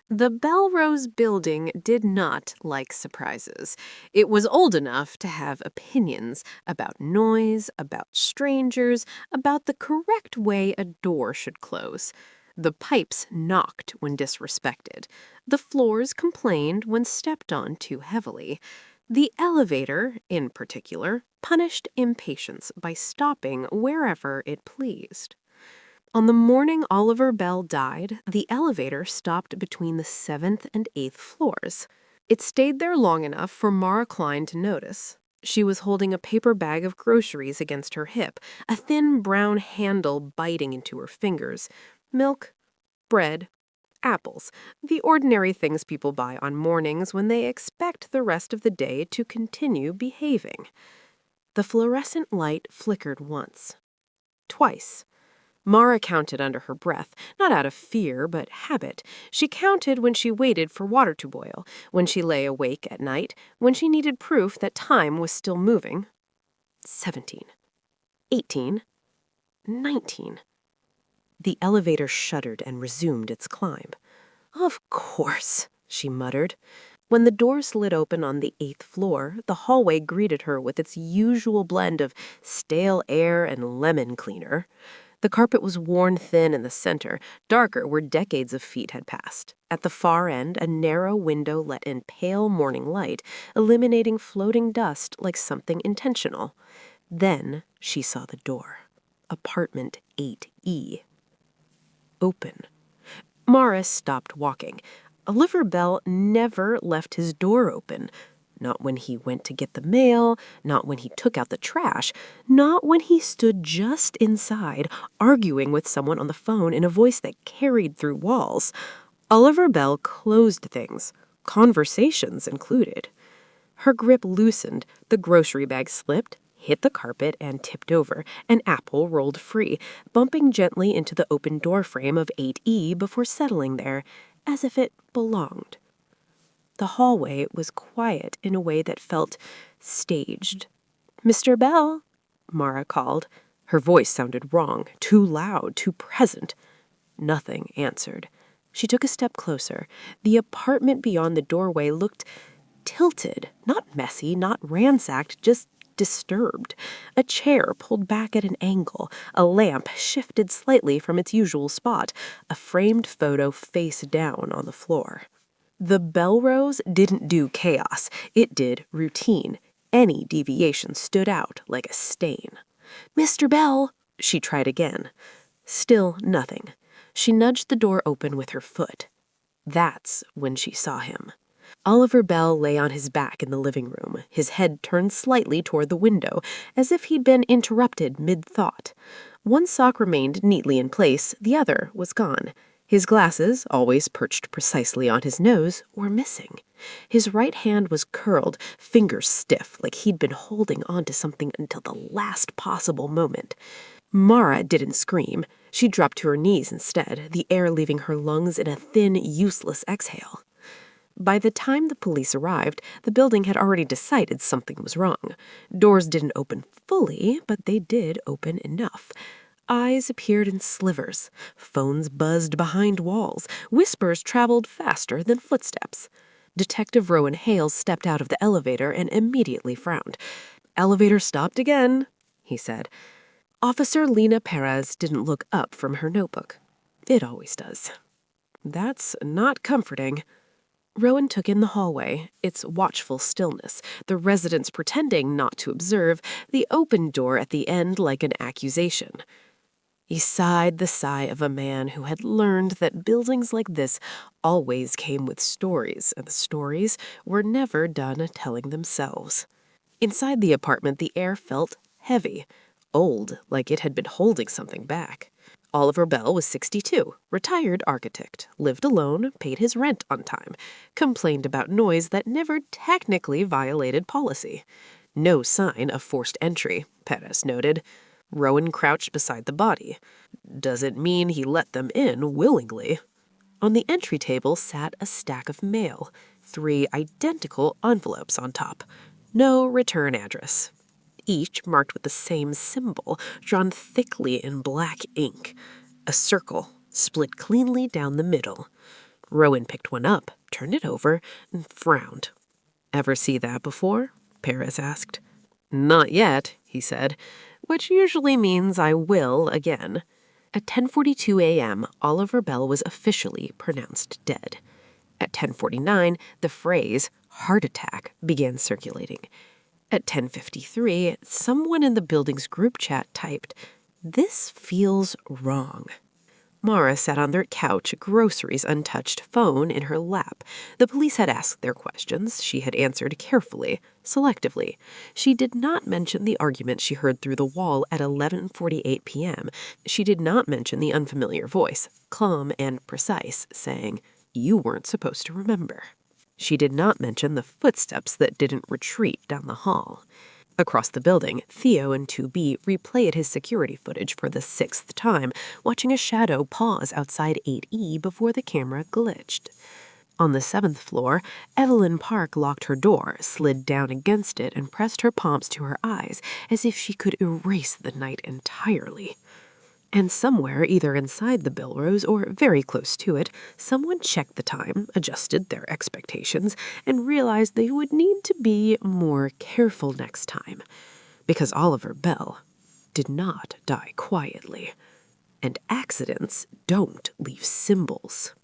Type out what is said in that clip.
The Belrose building did not like surprises. It was old enough to have opinions about noise, about strangers, about the correct way a door should close. The pipes knocked when disrespected. The floors complained when stepped on too heavily. The elevator, in particular, punished impatience by stopping wherever it pleased. On the morning Oliver Bell died, the elevator stopped between the 7th and 8th floors. It stayed there long enough for Mara Klein to notice. She was holding a paper bag of groceries against her hip, a thin brown handle biting into her fingers. Milk, bread, apples, the ordinary things people buy on mornings when they expect the rest of the day to continue behaving. The fluorescent light flickered once, twice. Mara counted under her breath, not out of fear, but habit. She counted when she waited for water to boil, when she lay awake at night, when she needed proof that time was still moving. 17, 18, 19. The elevator shuddered and resumed its climb. Of course, she muttered. When the door slid open on the 8th floor, the hallway greeted her with its usual blend of stale air and lemon cleaner. The carpet was worn thin in the center, darker where decades of feet had passed. At the far end, a narrow window let in pale morning light, eliminating floating dust like something intentional. Then she saw the door. Apartment 8E. Open. Mara stopped walking. Oliver Bell never left his door open. Not when he went to get the mail, not when he took out the trash, not when he stood just inside, arguing with someone on the phone in a voice that carried through walls. Oliver Bell closed things, conversations included. Her grip loosened, the grocery bag slipped, hit the carpet, and tipped over. An apple rolled free, bumping gently into the open doorframe of 8E before settling there, as if it belonged. The hallway was quiet in a way that felt staged. "Mr. Bell," Mara called. Her voice sounded wrong, too loud, too present. Nothing answered. She took a step closer. The apartment beyond the doorway looked tilted, not messy, not ransacked, just disturbed. A chair pulled back at an angle, a lamp shifted slightly from its usual spot, a framed photo face down on the floor. The Belrose didn't do chaos, it did routine. Any deviation stood out like a stain. "Mr. Bell," she tried again. Still nothing. She nudged the door open with her foot. That's when she saw him. Oliver Bell lay on his back in the living room, his head turned slightly toward the window, as if he'd been interrupted mid-thought. One sock remained neatly in place, the other was gone. His glasses, always perched precisely on his nose, were missing. His right hand was curled, fingers stiff, like he'd been holding on to something until the last possible moment. Mara didn't scream. She dropped to her knees instead, the air leaving her lungs in a thin, useless exhale. By the time the police arrived, the building had already decided something was wrong. Doors didn't open fully, but they did open enough. Eyes appeared in slivers. Phones buzzed behind walls. Whispers traveled faster than footsteps. Detective Rowan Hales stepped out of the elevator and immediately frowned. "Elevator stopped again," he said. Officer Lena Perez didn't look up from her notebook. It always does. "That's not comforting." Rowan took in the hallway, its watchful stillness, the residents pretending not to observe, the open door at the end like an accusation. He sighed the sigh of a man who had learned that buildings like this always came with stories, and the stories were never done telling themselves. Inside the apartment, the air felt heavy, old, like it had been holding something back. Oliver Bell was 62, retired architect, lived alone, paid his rent on time, complained about noise that never technically violated policy. No sign of forced entry, Perez noted. Rowan crouched beside the body. Doesn't mean he let them in willingly. On the entry table sat a stack of mail, 3 identical envelopes on top. No return address. Each marked with the same symbol, drawn thickly in black ink. A circle, split cleanly down the middle. Rowan picked one up, turned it over, and frowned. "Ever see that before?" Paris asked. "Not yet," he said, which usually means I will again. At 10:42 a.m., Oliver Bell was officially pronounced dead. At 10:49, the phrase heart attack began circulating. At 10:53, someone in the building's group chat typed, "This feels wrong." Mara sat on their couch, groceries untouched, phone in her lap. The police had asked their questions. She had answered carefully, selectively. She did not mention the argument she heard through the wall at 11:48 p.m. She did not mention the unfamiliar voice, calm and precise, saying, "You weren't supposed to remember." She did not mention the footsteps that didn't retreat down the hall. Across the building, Theo and 2B replayed his security footage for the 6th time, watching a shadow pause outside 8E before the camera glitched. On the 7th floor, Evelyn Park locked her door, slid down against it, and pressed her palms to her eyes as if she could erase the night entirely. And somewhere, either inside the Belrose or very close to it, someone checked the time, adjusted their expectations, and realized they would need to be more careful next time. Because Oliver Bell did not die quietly. And accidents don't leave symbols.